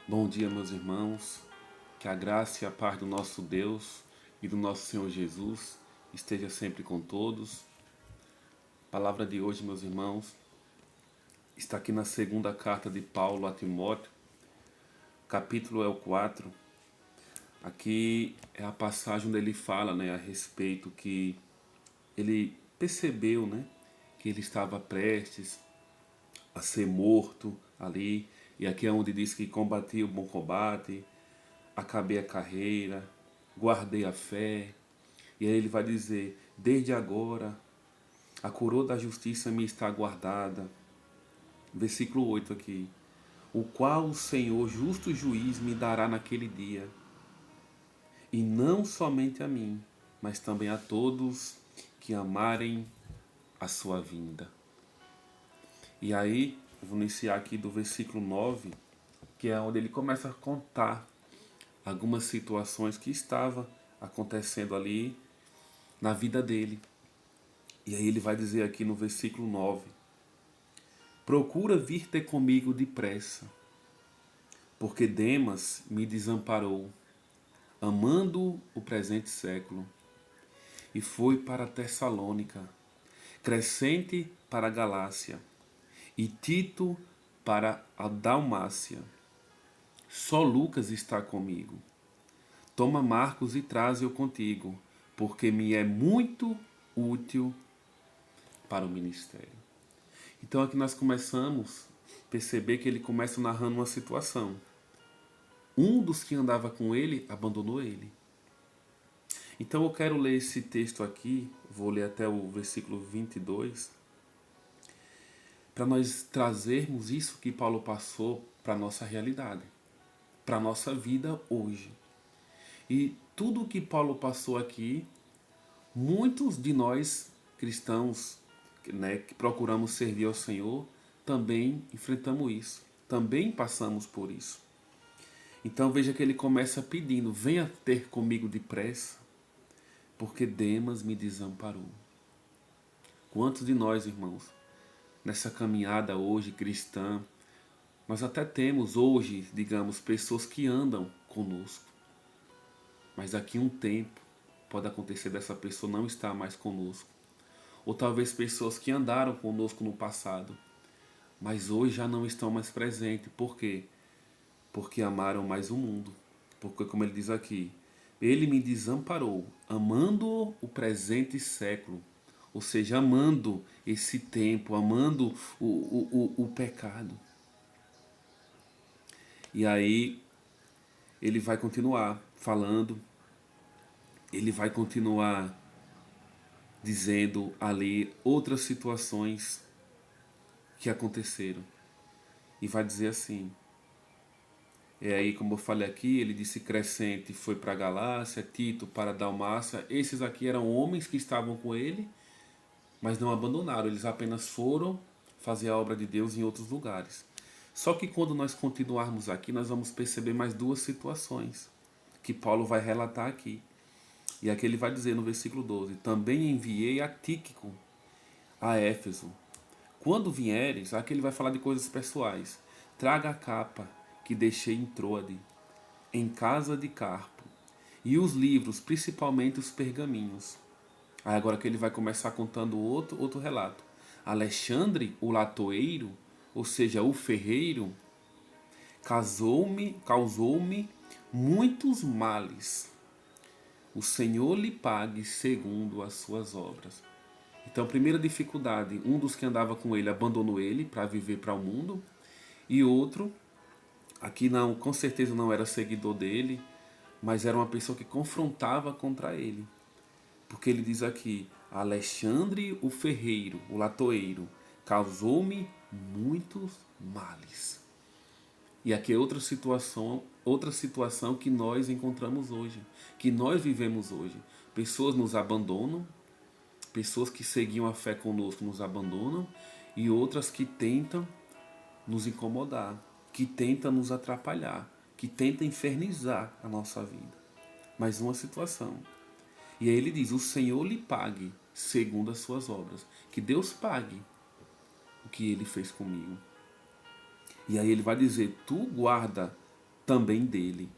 Bom dia, meus irmãos. Que a graça e a paz do nosso Deus e do nosso Senhor Jesus esteja sempre com todos. A palavra de hoje, meus irmãos, está aqui na segunda carta de Paulo a Timóteo. O capítulo é o 4. Aqui é a passagem onde ele fala, a respeito que ele percebeu, que ele estava prestes a ser morto ali. E aqui é onde diz que combati o bom combate, acabei a carreira, guardei a fé. E aí ele vai dizer: desde agora a coroa da justiça me está guardada. Versículo 8 aqui. O qual o Senhor, justo juiz, me dará naquele dia. E não somente a mim, mas também a todos que amarem a sua vinda. E aí, eu vou iniciar aqui do versículo 9, que é onde ele começa a contar algumas situações que estavam acontecendo ali na vida dele. E aí ele vai dizer aqui no versículo 9: procura vir ter comigo depressa, porque Demas me desamparou, amando o presente século, e foi para Tessalônica, Crescente para a Galácia, e Tito para a Dalmácia. Só Lucas está comigo. Toma Marcos e traze-o contigo, porque me é muito útil para o ministério. Então aqui nós começamos a perceber que ele começa narrando uma situação. Um dos que andava com ele abandonou ele. Então eu quero ler esse texto aqui, vou ler até o versículo 22, para nós trazermos isso que Paulo passou para a nossa realidade, para a nossa vida hoje. E tudo o que Paulo passou aqui, muitos de nós cristãos, que procuramos servir ao Senhor, também enfrentamos isso, também passamos por isso. Então veja que ele começa pedindo: venha ter comigo depressa, porque Demas me desamparou. Quantos de nós, irmãos, nessa caminhada hoje cristã, nós até temos hoje, digamos, pessoas que andam conosco, mas daqui a um tempo pode acontecer dessa pessoa não estar mais conosco. Ou talvez pessoas que andaram conosco no passado, mas hoje já não estão mais presentes. Por quê? Porque amaram mais o mundo. Porque, como ele diz aqui, ele me desamparou, amando o presente século. Ou seja, amando esse tempo, amando o pecado. E aí ele vai continuar falando, ele vai continuar dizendo ali outras situações que aconteceram. E vai dizer assim: aí, como eu falei aqui, ele disse Crescente foi para a Galácia, Tito para a Dalmácia. Esses aqui eram homens que estavam com ele, mas não abandonaram. Eles apenas foram fazer a obra de Deus em outros lugares. Só que quando nós continuarmos aqui, nós vamos perceber mais duas situações que Paulo vai relatar aqui. E aqui ele vai dizer no versículo 12: também enviei a Tíquico a Éfeso. Quando vieres, aqui ele vai falar de coisas pessoais. Traga a capa que deixei em Troade, em casa de Carpo, e os livros, principalmente os pergaminhos. Aí agora que ele vai começar contando outro relato. Alexandre, o latoeiro, ou seja, o ferreiro, causou-me muitos males. O Senhor lhe pague segundo as suas obras. Então, primeira dificuldade, um dos que andava com ele abandonou ele para viver para o mundo, e outro, aqui não, com certeza não era seguidor dele, mas era uma pessoa que confrontava contra ele. Porque ele diz aqui: Alexandre o ferreiro, o latoeiro, causou-me muitos males. E aqui é outra situação que nós encontramos hoje, que nós vivemos hoje. Pessoas nos abandonam, pessoas que seguiam a fé conosco nos abandonam, e outras que tentam nos incomodar, que tentam nos atrapalhar, que tentam infernizar a nossa vida. Mais uma situação. E aí ele diz: o Senhor lhe pague segundo as suas obras. Que Deus pague o que ele fez comigo. E aí ele vai dizer: tu guarda também dele,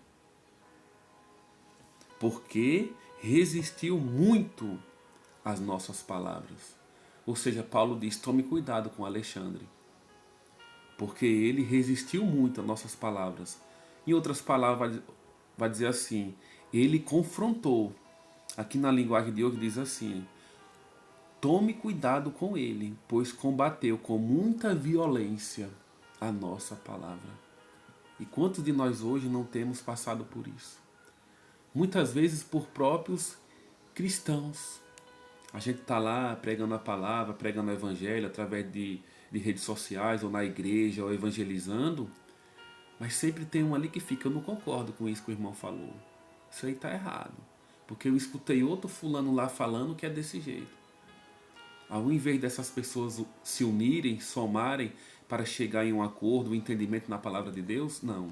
porque resistiu muito às nossas palavras. Ou seja, Paulo diz, tome cuidado com Alexandre, porque ele resistiu muito às nossas palavras. Em outras palavras, vai dizer assim, ele confrontou. Aqui na linguagem de hoje diz assim, tome cuidado com ele, pois combateu com muita violência a nossa palavra. E quantos de nós hoje não temos passado por isso? Muitas vezes por próprios cristãos. A gente está lá pregando a palavra, pregando o evangelho através de redes sociais ou na igreja ou evangelizando, mas sempre tem um ali que fica, eu não concordo com isso que o irmão falou. Isso aí está errado. Porque eu escutei outro fulano lá falando que é desse jeito. Ao invés dessas pessoas se unirem, somarem para chegar em um acordo, um entendimento na palavra de Deus, não.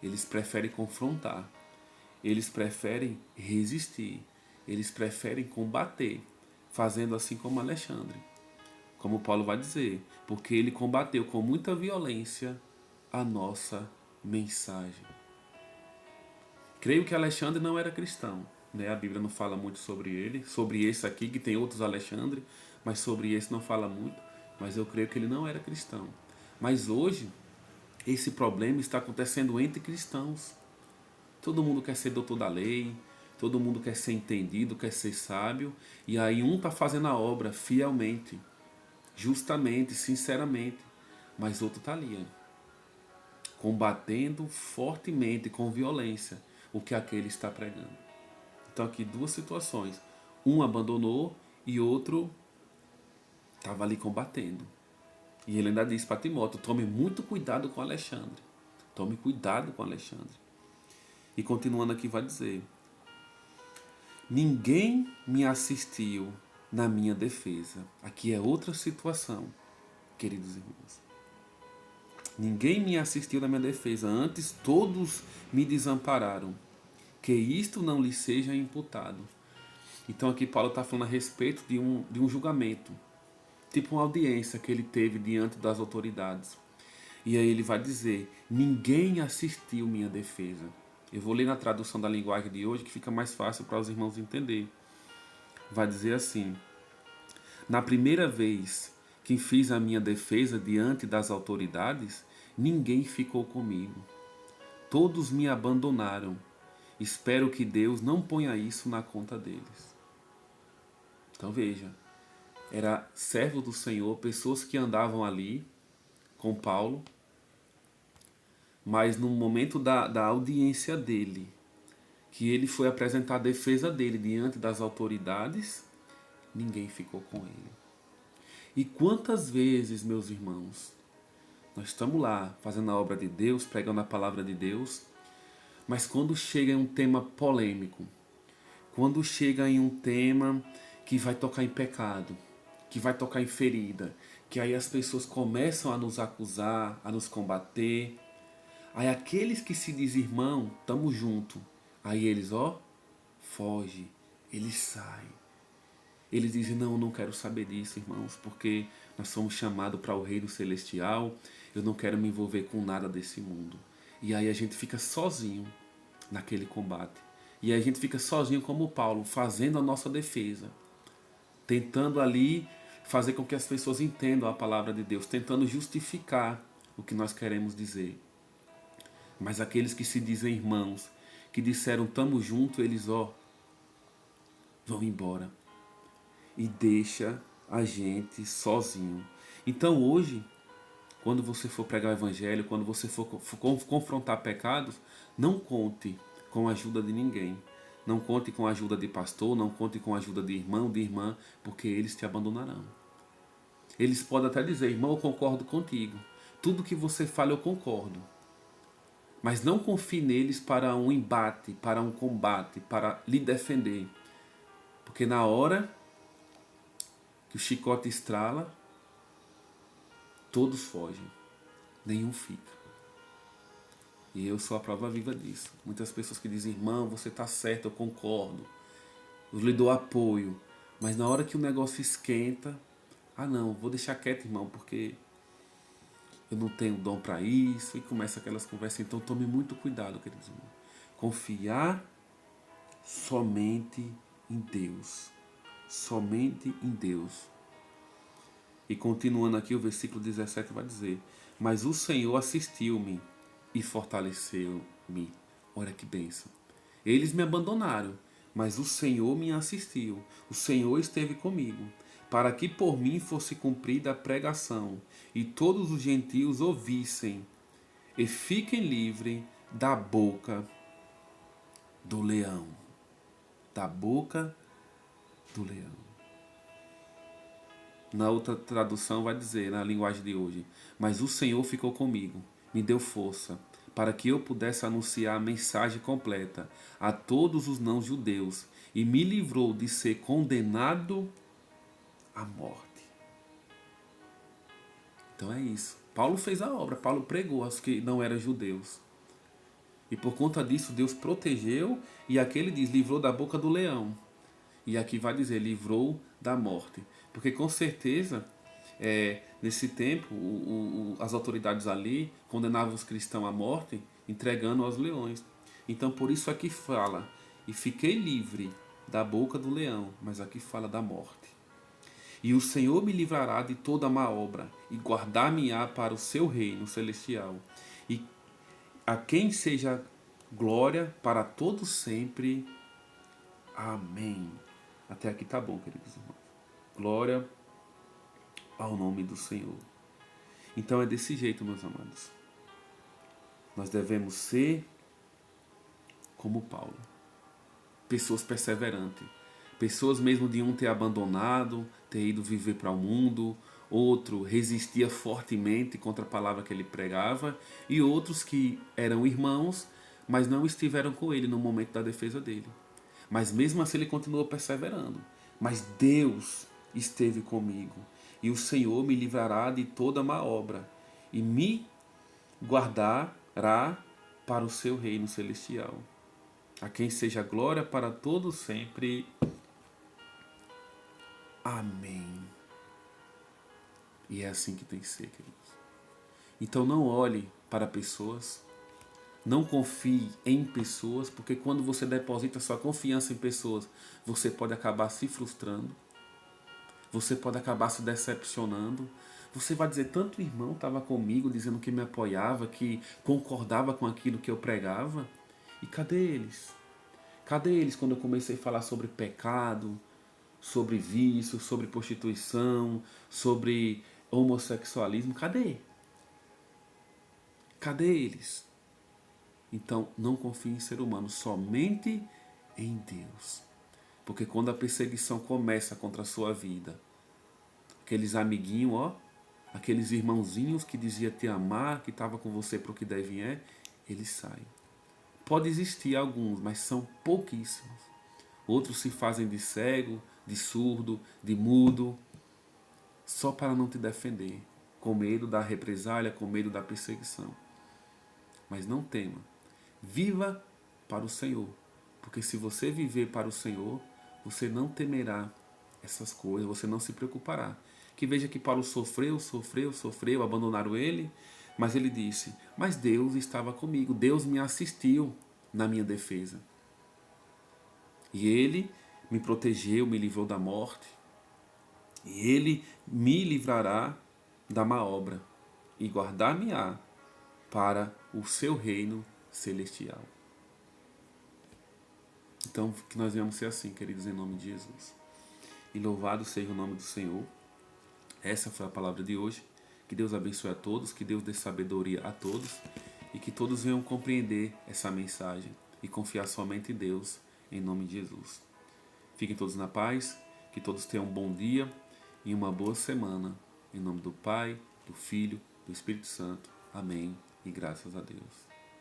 Eles preferem confrontar. Eles preferem resistir. Eles preferem combater, fazendo assim como Alexandre. Como Paulo vai dizer, porque ele combateu com muita violência a nossa mensagem. Creio que Alexandre não era cristão, né? A Bíblia não fala muito sobre ele, sobre esse aqui, que tem outros Alexandre, mas sobre esse não fala muito, mas eu creio que ele não era cristão. Mas hoje, esse problema está acontecendo entre cristãos. Todo mundo quer ser doutor da lei, todo mundo quer ser entendido, quer ser sábio, e aí um está fazendo a obra fielmente, justamente, sinceramente, mas outro está ali, combatendo fortemente, com violência, o que aquele está pregando. Então aqui duas situações. Um abandonou e outro estava ali combatendo. E ele ainda disse para Timóteo, tome muito cuidado com Alexandre. Tome cuidado com Alexandre. E continuando aqui vai dizer, ninguém me assistiu na minha defesa. Aqui é outra situação, queridos irmãos. Ninguém me assistiu na minha defesa, antes todos me desampararam. Que isto não lhe seja imputado. Então aqui Paulo está falando a respeito de um julgamento, tipo uma audiência que ele teve diante das autoridades. E aí ele vai dizer, ninguém assistiu minha defesa. Eu vou ler na tradução da linguagem de hoje, que fica mais fácil para os irmãos entenderem. Vai dizer assim, na primeira vez que fiz a minha defesa diante das autoridades, ninguém ficou comigo. Todos me abandonaram. Espero que Deus não ponha isso na conta deles. Então veja, era servo do Senhor, pessoas que andavam ali com Paulo, mas no momento da audiência dele, que ele foi apresentar a defesa dele diante das autoridades, ninguém ficou com ele. E quantas vezes, meus irmãos, nós estamos lá fazendo a obra de Deus, pregando a palavra de Deus, mas quando chega em um tema polêmico, quando chega em um tema que vai tocar em pecado, que vai tocar em ferida, que aí as pessoas começam a nos acusar, a nos combater, aí aqueles que se dizem irmão, tamo junto, aí eles, foge, eles saem. Eles dizem, não, eu não quero saber disso, irmãos, porque nós somos chamados para o reino celestial, eu não quero me envolver com nada desse mundo. E aí a gente fica sozinho naquele combate. E aí a gente fica sozinho como Paulo, fazendo a nossa defesa. Tentando ali fazer com que as pessoas entendam a palavra de Deus, tentando justificar o que nós queremos dizer. Mas aqueles que se dizem irmãos, que disseram tamo junto, eles vão embora e deixa a gente sozinho. Então hoje, quando você for pregar o evangelho, quando você for confrontar pecados, não conte com a ajuda de ninguém. Não conte com a ajuda de pastor, não conte com a ajuda de irmão, de irmã, porque eles te abandonarão. Eles podem até dizer, irmão, eu concordo contigo. Tudo que você fala eu concordo. Mas não confie neles para um embate, para um combate, para lhe defender. Porque na hora que o chicote estrala, todos fogem, nenhum fica. E eu sou a prova viva disso. Muitas pessoas que dizem, irmão, você está certo, eu concordo. Eu lhe dou apoio. Mas na hora que o negócio esquenta, não, vou deixar quieto, irmão, porque eu não tenho dom para isso, e começa aquelas conversas. Então tome muito cuidado, queridos irmãos. Confiar somente em Deus. Somente em Deus. E continuando aqui, o versículo 17 vai dizer: mas o Senhor assistiu-me e fortaleceu-me. Olha que bênção. Eles me abandonaram, mas o Senhor me assistiu. O Senhor esteve comigo, para que por mim fosse cumprida a pregação, e todos os gentios ouvissem, e fiquem livres da boca do leão. Da boca do leão. Na outra tradução vai dizer, na linguagem de hoje: mas o Senhor ficou comigo, me deu força, para que eu pudesse anunciar a mensagem completa a todos os não-judeus, e me livrou de ser condenado à morte. Então é isso. Paulo fez a obra, Paulo pregou aos que não eram judeus. E por conta disso Deus protegeu, e aqui ele diz, livrou da boca do leão. E aqui vai dizer, livrou da morte. Porque com certeza, nesse tempo, as autoridades ali condenavam os cristãos à morte, entregando aos leões. Então por isso aqui fala, e fiquei livre da boca do leão, mas aqui fala da morte. E o Senhor me livrará de toda má obra, e guardar-me-á para o seu reino celestial. E a quem seja glória para todos sempre. Amém. Até aqui tá bom, queridos irmãos. Glória ao nome do Senhor. Então é desse jeito, meus amados. Nós devemos ser como Paulo. Pessoas perseverantes. Pessoas mesmo de um ter abandonado, ter ido viver para o mundo, outro resistia fortemente contra a palavra que ele pregava, e outros que eram irmãos, mas não estiveram com ele no momento da defesa dele. Mas mesmo assim ele continuou perseverando. Mas Deus esteve comigo, e o Senhor me livrará de toda má obra, e me guardará para o seu reino celestial. A quem seja glória para todos sempre. Amém. E é assim que tem que ser, queridos. Então não olhe para pessoas, não confie em pessoas, porque quando você deposita sua confiança em pessoas, você pode acabar se frustrando, você pode acabar se decepcionando. Você vai dizer, tanto irmão estava comigo, dizendo que me apoiava, que concordava com aquilo que eu pregava, e cadê eles? Cadê eles quando eu comecei a falar sobre pecado, sobre vício, sobre prostituição, sobre homossexualismo? Cadê? Cadê eles? Então, não confie em ser humano, somente em Deus. Porque quando a perseguição começa contra a sua vida, aqueles amiguinhos, aqueles irmãozinhos que dizia te amar, que estava com você para o que deve é, eles saem. Pode existir alguns, mas são pouquíssimos. Outros se fazem de cego, de surdo, de mudo, só para não te defender, com medo da represália, com medo da perseguição. Mas não tema. Viva para o Senhor, porque se você viver para o Senhor, você não temerá essas coisas, você não se preocupará. Que veja que Paulo sofreu, abandonaram ele, mas ele disse, mas Deus estava comigo, Deus me assistiu na minha defesa. E ele me protegeu, me livrou da morte, e ele me livrará da má obra, e guardar-me-á para o seu reino celestial. Então, que nós venhamos ser assim, queridos, em nome de Jesus. E louvado seja o nome do Senhor. Essa foi a palavra de hoje. Que Deus abençoe a todos, que Deus dê sabedoria a todos e que todos venham compreender essa mensagem e confiar somente em Deus, em nome de Jesus. Fiquem todos na paz, que todos tenham um bom dia e uma boa semana. Em nome do Pai, do Filho, do Espírito Santo. Amém. E graças a Deus.